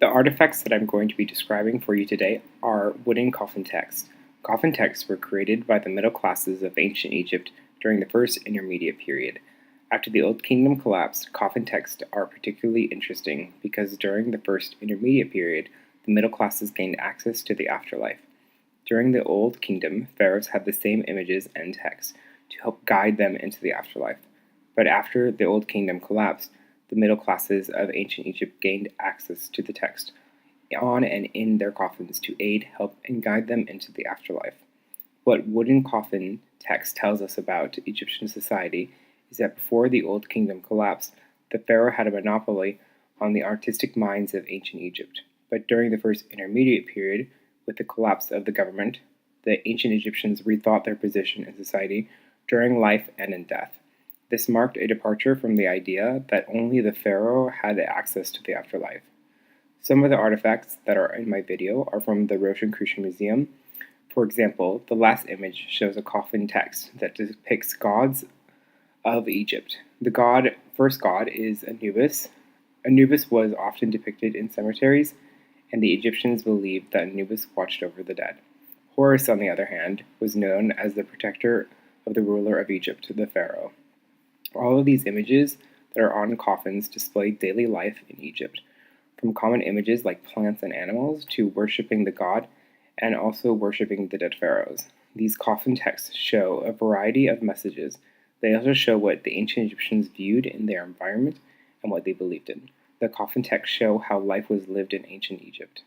The artifacts that I'm going to be describing for you today are wooden coffin texts. Coffin texts were created by the middle classes of ancient Egypt during the First Intermediate Period. After the Old Kingdom collapsed, coffin texts are particularly interesting because during the First Intermediate Period, the middle classes gained access to the afterlife. During the Old Kingdom, pharaohs had the same images and texts to help guide them into the afterlife. But after the Old Kingdom collapsed, the middle classes of ancient Egypt gained access to the text on and in their coffins to aid, help, and guide them into the afterlife. What wooden coffin text tells us about Egyptian society is that before the Old Kingdom collapsed, the pharaoh had a monopoly on the artistic minds of ancient Egypt. But during the First Intermediate Period, with the collapse of the government, the ancient Egyptians rethought their position in society during life and in death. This marked a departure from the idea that only the pharaoh had access to the afterlife. Some of the artifacts that are in my video are from the Rosicrucian Museum. For example, the last image shows a coffin text that depicts gods of Egypt. The first god is Anubis. Anubis was often depicted in cemeteries, and the Egyptians believed that Anubis watched over the dead. Horus, on the other hand, was known as the protector of the ruler of Egypt, the pharaoh. All of these images that are on coffins display daily life in Egypt, from common images like plants and animals to worshiping the god and also worshiping the dead pharaohs. These coffin texts show a variety of messages. They also show what the ancient Egyptians viewed in their environment and what they believed in. The coffin texts show how life was lived in ancient Egypt.